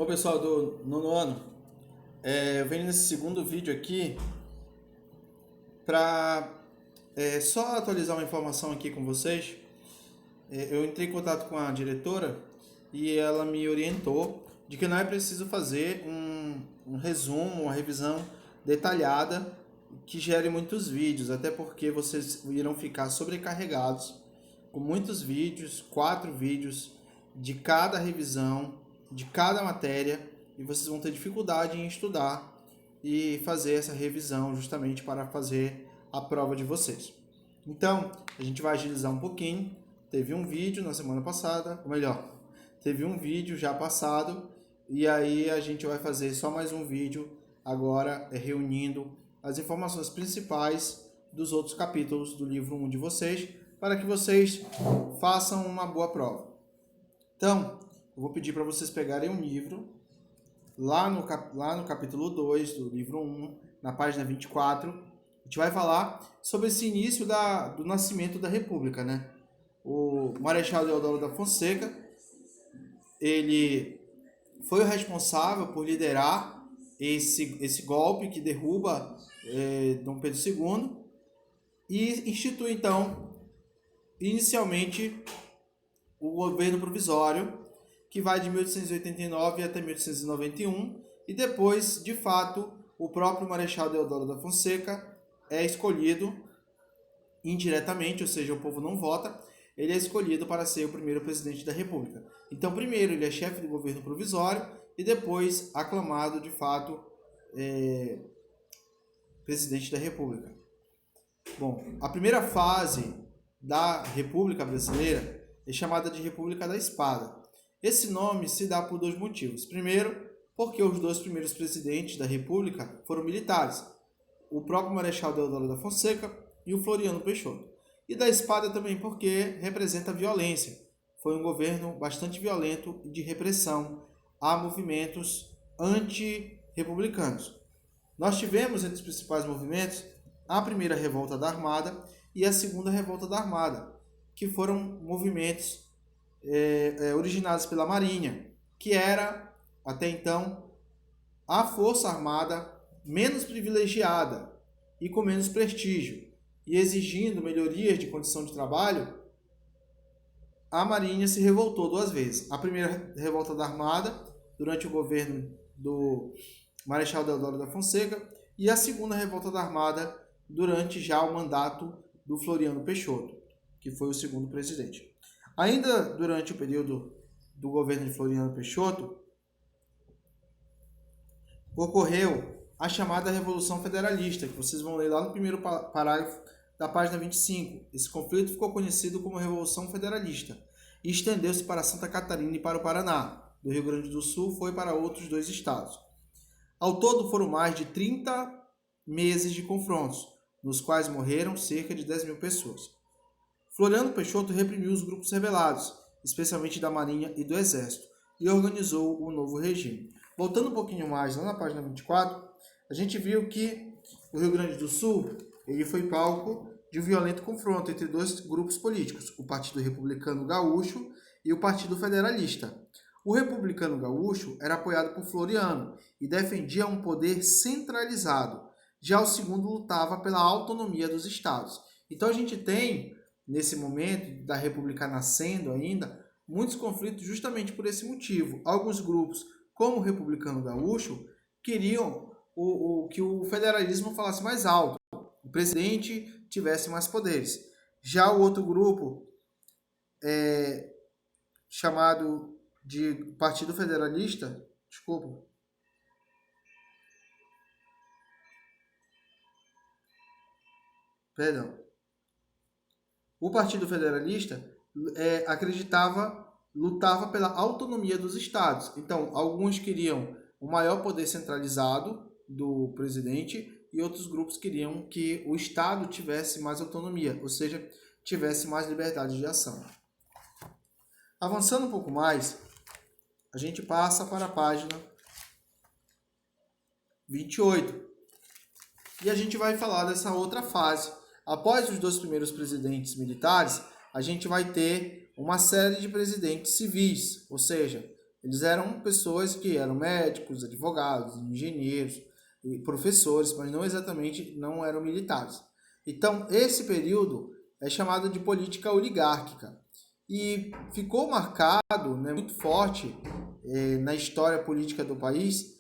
Pessoal do nono ano, eu venho nesse segundo vídeo aqui para só atualizar uma informação aqui com vocês. Eu entrei em contato com a diretora e ela me orientou de que não é preciso fazer um resumo, uma revisão detalhada que gere muitos vídeos, até porque vocês irão ficar sobrecarregados com muitos vídeos, 4 vídeos de cada revisão, de cada matéria, e vocês vão ter dificuldade em estudar e fazer essa revisão justamente para fazer a prova de vocês. Então, a gente vai agilizar um pouquinho. Teve um vídeo na semana passada, ou melhor, teve um vídeo já passado, e aí a gente vai fazer só mais um vídeo agora, reunindo as informações principais dos outros capítulos do livro 1 de vocês, para que vocês façam uma boa prova. Então, eu vou pedir para vocês pegarem um livro, lá no capítulo 2 do livro 1, na página 24, a gente vai falar sobre esse início do nascimento da República, né? O Marechal Deodoro da Fonseca, ele foi o responsável por liderar esse golpe que derruba Dom Pedro II e institui, então, inicialmente, o governo provisório, que vai de 1889 até 1891, e depois, de fato, o próprio Marechal Deodoro da Fonseca é escolhido indiretamente, ou seja, o povo não vota, ele é escolhido para ser o primeiro presidente da República. Então, primeiro ele é chefe do governo provisório e depois aclamado, de fato, presidente da República. Bom, a primeira fase da República Brasileira é chamada de República da Espada. Esse nome se dá por 2 motivos. Primeiro, porque os 2 primeiros presidentes da República foram militares, o próprio Marechal Deodoro da Fonseca e o Floriano Peixoto. E da espada também porque representa violência. Foi um governo bastante violento e de repressão a movimentos anti-republicanos. Nós tivemos entre os principais movimentos a primeira revolta da Armada e a segunda revolta da Armada, que foram movimentos originados pela Marinha, que era, até então, a força armada menos privilegiada e com menos prestígio, e exigindo melhorias de condição de trabalho, a Marinha se revoltou 2 vezes. A primeira revolta da Armada, durante o governo do Marechal Deodoro da Fonseca, e a segunda revolta da Armada, durante já o mandato do Floriano Peixoto, que foi o segundo presidente. Ainda durante o período do governo de Floriano Peixoto, ocorreu a chamada Revolução Federalista, que vocês vão ler lá no primeiro parágrafo da página 25. Esse conflito ficou conhecido como Revolução Federalista e estendeu-se para Santa Catarina e para o Paraná. Do Rio Grande do Sul foi para outros 2 estados. Ao todo foram mais de 30 meses de confrontos, nos quais morreram cerca de 10 mil pessoas. Floriano Peixoto reprimiu os grupos rebelados, especialmente da Marinha e do Exército, e organizou o novo regime. Voltando um pouquinho mais, lá na página 24, a gente viu que o Rio Grande do Sul ele foi palco de um violento confronto entre 2 grupos políticos, o Partido Republicano Gaúcho e o Partido Federalista. O Republicano Gaúcho era apoiado por Floriano e defendia um poder centralizado. Já o segundo lutava pela autonomia dos estados. Então a gente tem, nesse momento da República nascendo ainda, muitos conflitos justamente por esse motivo. Alguns grupos, como o Republicano Gaúcho, queriam que o federalismo falasse mais alto, o presidente tivesse mais poderes. Já o outro grupo, chamado de Partido Federalista, o Partido Federalista lutava pela autonomia dos estados. Então, alguns queriam o maior poder centralizado do presidente e outros grupos queriam que o estado tivesse mais autonomia, ou seja, tivesse mais liberdade de ação. Avançando um pouco mais, a gente passa para a página 28. E a gente vai falar dessa outra fase. Após os 2 primeiros presidentes militares, a gente vai ter uma série de presidentes civis, ou seja, Eles eram pessoas que eram médicos, advogados, engenheiros, e professores, mas não eram militares. Então, esse período é chamado de política oligárquica e ficou marcado, né, muito forte na história política do país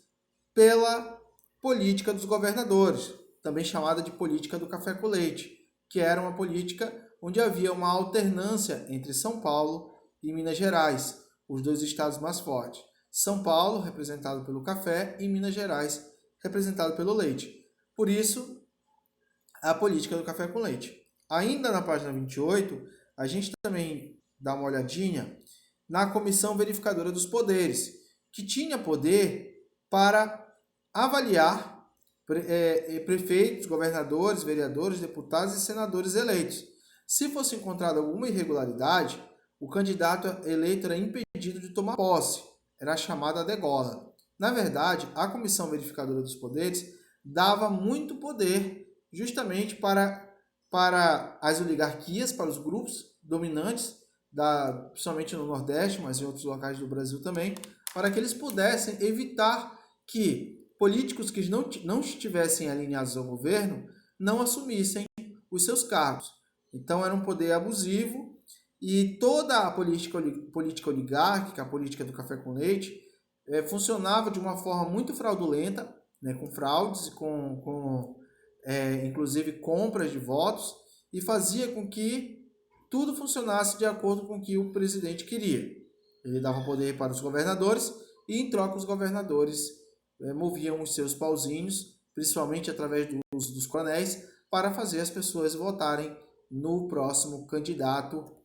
pela política dos governadores, também chamada de política do café com leite, que era uma política onde havia uma alternância entre São Paulo e Minas Gerais, os dois estados mais fortes. São Paulo, representado pelo café, e Minas Gerais, representado pelo leite. Por isso, a política do café com leite. Ainda na página 28, a gente também dá uma olhadinha na Comissão Verificadora dos Poderes, que tinha poder para avaliar prefeitos, governadores, vereadores, deputados e senadores eleitos. Se fosse encontrada alguma irregularidade, o candidato eleito era impedido de tomar posse. Era chamada degola. Na verdade, a Comissão Verificadora dos Poderes dava muito poder justamente para as oligarquias, para os grupos dominantes, principalmente no Nordeste, mas em outros locais do Brasil também, para que eles pudessem evitar que políticos que não estivessem alinhados ao governo não assumissem os seus cargos. Então era um poder abusivo e toda a política oligárquica, a política do café com leite, funcionava de uma forma muito fraudulenta, né, com fraudes e inclusive compras de votos, e fazia com que tudo funcionasse de acordo com o que o presidente queria. Ele dava poder para os governadores e, em troca, os governadores moviam os seus pauzinhos, principalmente através dos coronéis, para fazer as pessoas votarem no próximo candidato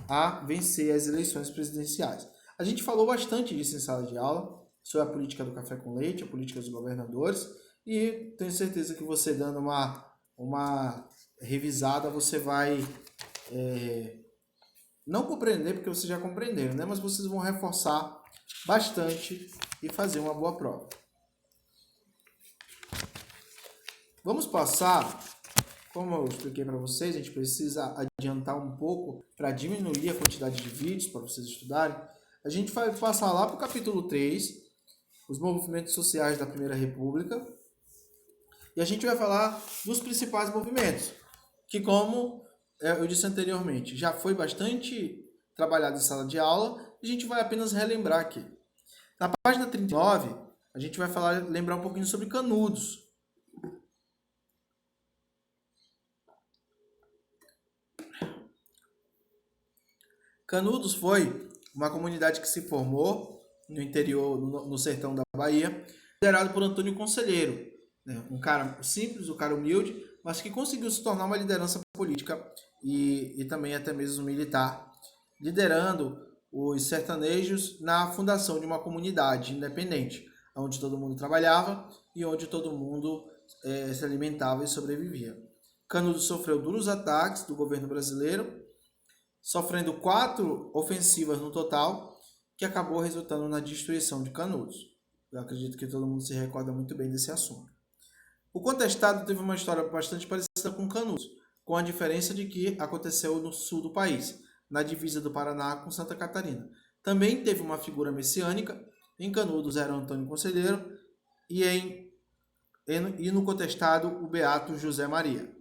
a vencer as eleições presidenciais. A gente falou bastante disso em sala de aula, sobre a política do café com leite, a política dos governadores, e tenho certeza que você dando uma revisada, você vai não compreender, porque vocês já compreenderam, né? Mas vocês vão reforçar bastante e fazer uma boa prova. Vamos passar, como eu expliquei para vocês, a gente precisa adiantar um pouco para diminuir a quantidade de vídeos para vocês estudarem. A gente vai passar lá para o capítulo 3, os movimentos sociais da Primeira República, e a gente vai falar dos principais movimentos, que, como eu disse anteriormente, já foi bastante trabalhado em sala de aula, e a gente vai apenas relembrar aqui. Na página 39, a gente vai lembrar um pouquinho sobre Canudos. Canudos foi uma comunidade que se formou no interior, no sertão da Bahia, liderado por Antônio Conselheiro, né? Um cara simples, um cara humilde, mas que conseguiu se tornar uma liderança política e também até mesmo militar, liderando os sertanejos na fundação de uma comunidade independente, onde todo mundo trabalhava e onde todo mundo se alimentava e sobrevivia. Canudos sofreu duros ataques do governo brasileiro, sofrendo 4 ofensivas no total, que acabou resultando na destruição de Canudos. Eu acredito que todo mundo se recorda muito bem desse assunto. O contestado teve uma história bastante parecida com Canudos, com a diferença de que aconteceu no sul do país, na divisa do Paraná com Santa Catarina. Também teve uma figura messiânica, em Canudos era Antônio Conselheiro, e no contestado o beato José Maria.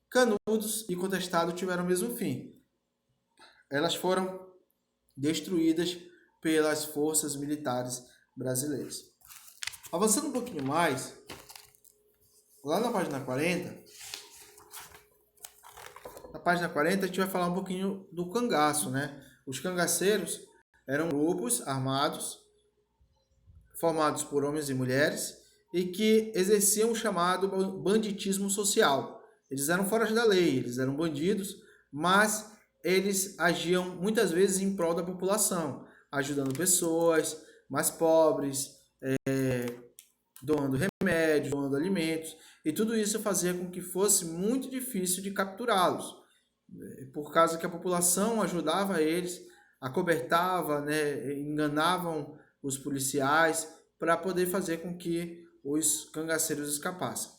Canudos e contestado tiveram o mesmo fim. Elas foram destruídas pelas forças militares brasileiras. Avançando um pouquinho mais, lá na página 40, a gente vai falar um pouquinho do cangaço, né? Os cangaceiros eram grupos armados, formados por homens e mulheres, e que exerciam o chamado banditismo social. Eles eram fora da lei, eles eram bandidos, mas eles agiam muitas vezes em prol da população, ajudando pessoas mais pobres, doando remédios, doando alimentos, e tudo isso fazia com que fosse muito difícil de capturá-los, por causa que a população ajudava eles, acobertava, né, enganavam os policiais para poder fazer com que os cangaceiros escapassem.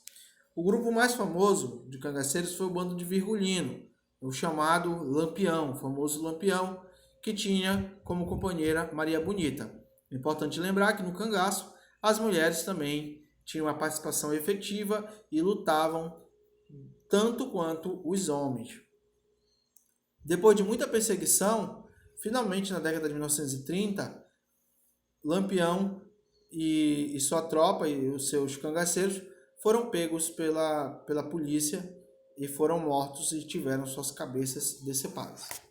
O grupo mais famoso de cangaceiros foi o bando de Virgulino, o chamado Lampião, o famoso Lampião, que tinha como companheira Maria Bonita. É importante lembrar que no cangaço as mulheres também tinham uma participação efetiva e lutavam tanto quanto os homens. Depois de muita perseguição, finalmente na década de 1930, Lampião e sua tropa e os seus cangaceiros foram pegos pela polícia e foram mortos e tiveram suas cabeças decepadas.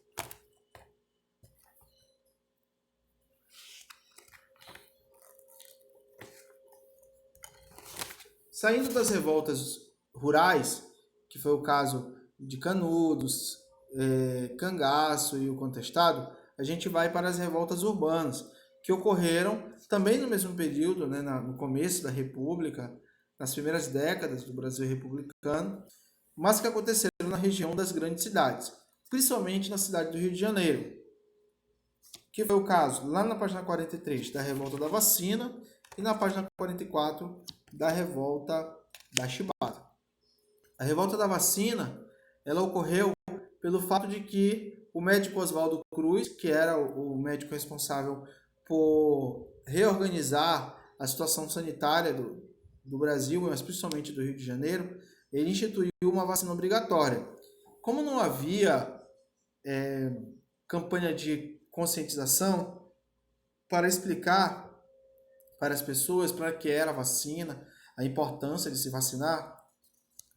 Saindo das revoltas rurais, que foi o caso de Canudos, Cangaço e o Contestado, a gente vai para as revoltas urbanas, que ocorreram também no mesmo período, né, no começo da República, nas primeiras décadas do Brasil republicano, mas que aconteceram na região das grandes cidades, principalmente na cidade do Rio de Janeiro, que foi o caso lá na página 43 da Revolta da Vacina e na página 44 da Revolta da Chibata. A Revolta da Vacina, ela ocorreu pelo fato de que o médico Oswaldo Cruz, que era o médico responsável por reorganizar a situação sanitária do Brasil, mas principalmente do Rio de Janeiro, ele instituiu uma vacina obrigatória. Como não havia campanha de conscientização para explicar para as pessoas para que era a vacina, a importância de se vacinar,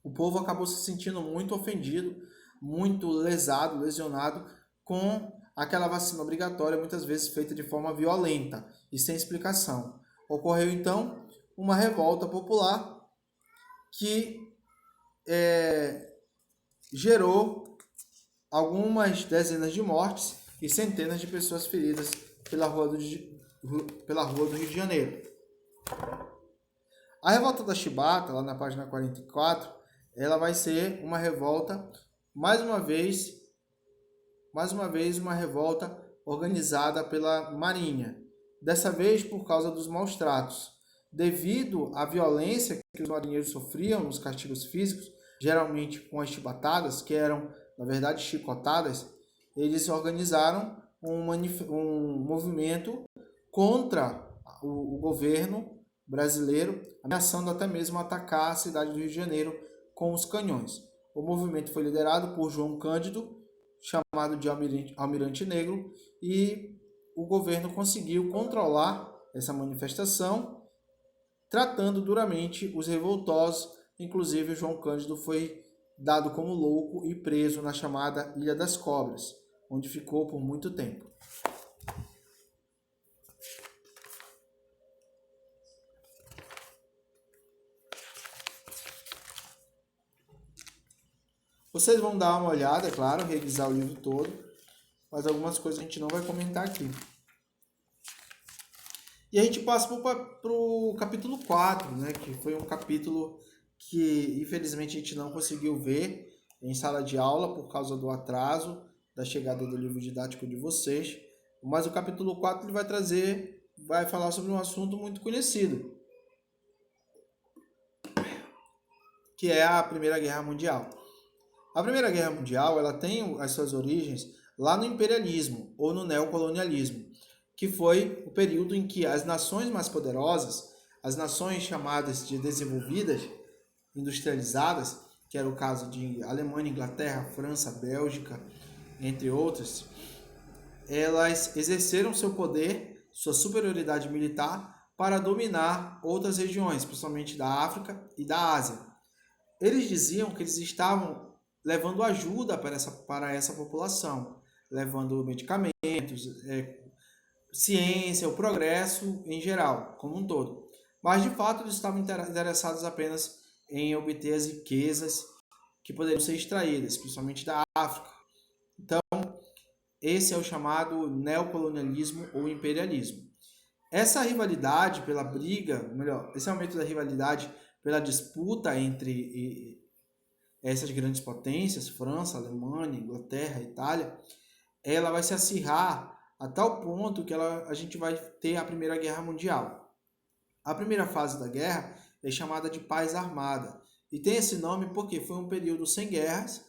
o povo acabou se sentindo muito ofendido, muito lesado, lesionado com aquela vacina obrigatória, muitas vezes feita de forma violenta e sem explicação. Ocorreu então uma revolta popular que gerou algumas dezenas de mortes e centenas de pessoas feridas pela rua do Rio de Janeiro. A revolta da Chibata, lá na página 44, ela vai ser uma revolta, mais uma vez uma revolta organizada pela Marinha. Dessa vez por causa dos maus tratos. Devido à violência que os marinheiros sofriam nos castigos físicos, geralmente com as chibatadas, que eram, na verdade, chicotadas, eles organizaram um movimento contra o governo brasileiro, ameaçando até mesmo atacar a cidade do Rio de Janeiro com os canhões. O movimento foi liderado por João Cândido, chamado de Almirante Negro, e o governo conseguiu controlar essa manifestação, tratando duramente os revoltosos. Inclusive, João Cândido foi dado como louco e preso na chamada Ilha das Cobras, onde ficou por muito tempo. Vocês vão dar uma olhada, é claro, revisar o livro todo, mas algumas coisas a gente não vai comentar aqui. E a gente passa para o capítulo 4, né, que foi um capítulo que, infelizmente, a gente não conseguiu ver em sala de aula por causa do atraso da chegada do livro didático de vocês. Mas o capítulo 4 ele vai falar sobre um assunto muito conhecido, que é a Primeira Guerra Mundial. A Primeira Guerra Mundial ela tem as suas origens lá no imperialismo ou no neocolonialismo, que foi o período em que as nações mais poderosas, as nações chamadas de desenvolvidas, industrializadas, que era o caso de Alemanha, Inglaterra, França, Bélgica, entre outras, elas exerceram seu poder, sua superioridade militar para dominar outras regiões, principalmente da África e da Ásia. Eles diziam que eles estavam levando ajuda para essa população, levando medicamentos, ciência, o progresso em geral, como um todo. Mas, de fato, eles estavam interessados apenas em obter as riquezas que poderiam ser extraídas, principalmente da África. Então, esse é o chamado neocolonialismo ou imperialismo. Essa rivalidade pela briga, esse aumento da rivalidade pela disputa entre essas grandes potências, França, Alemanha, Inglaterra, Itália, ela vai se acirrar a tal ponto que a gente vai ter a Primeira Guerra Mundial. A primeira fase da guerra é chamada de paz armada, e tem esse nome porque foi um período sem guerras,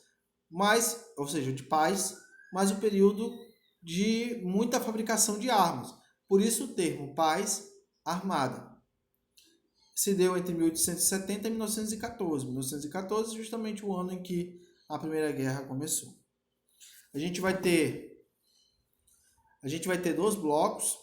ou seja, de paz, mas um período de muita fabricação de armas. Por isso o termo paz armada. Se deu entre 1870 e 1914. 1914 justamente o ano em que a Primeira Guerra começou. A gente vai ter dois blocos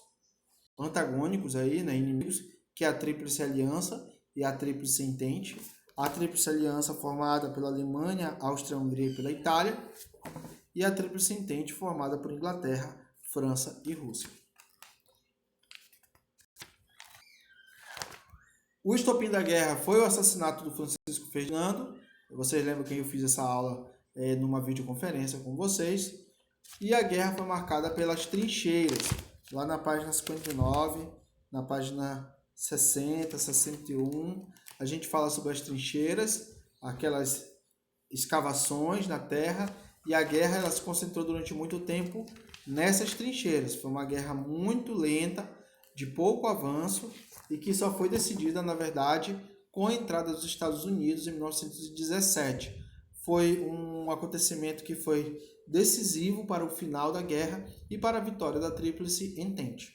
antagônicos aí, né, inimigos, que é a Tríplice Aliança e a Tríplice Entente. A Tríplice Aliança formada pela Alemanha, Áustria-Hungria e pela Itália, e a Tríplice Entente formada por Inglaterra, França e Rússia. O estopim da guerra foi o assassinato do Francisco Ferdinando. Vocês lembram que eu fiz essa aula numa videoconferência com vocês. E a guerra foi marcada pelas trincheiras. Lá na página 59, na página 60, 61, a gente fala sobre as trincheiras, aquelas escavações na terra, e a guerra ela se concentrou durante muito tempo nessas trincheiras. Foi uma guerra muito lenta, de pouco avanço, e que só foi decidida, na verdade, com a entrada dos Estados Unidos em 1917. Foi um acontecimento que foi decisivo para o final da guerra e para a vitória da Tríplice Entente.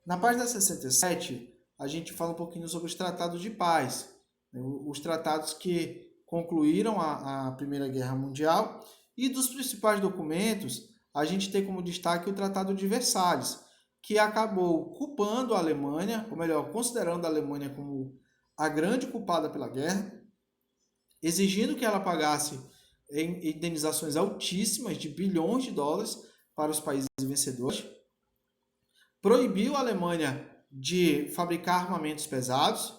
Na página 67, a gente fala um pouquinho sobre os tratados de paz, os tratados que concluíram a Primeira Guerra Mundial, e dos principais documentos, a gente tem como destaque o Tratado de Versalhes, que acabou culpando a Alemanha, ou melhor, considerando a Alemanha como a grande culpada pela guerra, exigindo que ela pagasse indenizações altíssimas de bilhões de dólares para os países vencedores, proibiu a Alemanha de fabricar armamentos pesados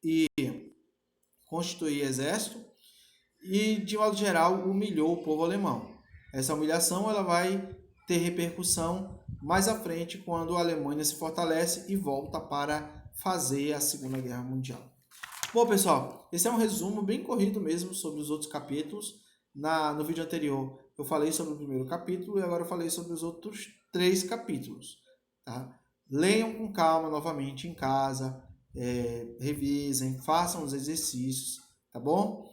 e constituir exército e, de modo geral, humilhou o povo alemão. Essa humilhação ela vai ter repercussão mais à frente quando a Alemanha se fortalece e volta para fazer a Segunda Guerra Mundial. Bom, pessoal, esse é um resumo bem corrido mesmo sobre os outros capítulos. No vídeo anterior eu falei sobre o primeiro capítulo e agora eu falei sobre os outros 3 capítulos. Tá? Leiam com calma novamente em casa, revisem, façam os exercícios, tá bom?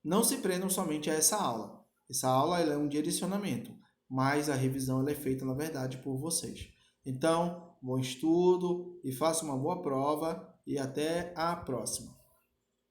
Não se prendam somente a essa aula. Essa aula ela é um direcionamento, mas a revisão ela é feita, na verdade, por vocês. Então, bom estudo e faça uma boa prova e até a próxima.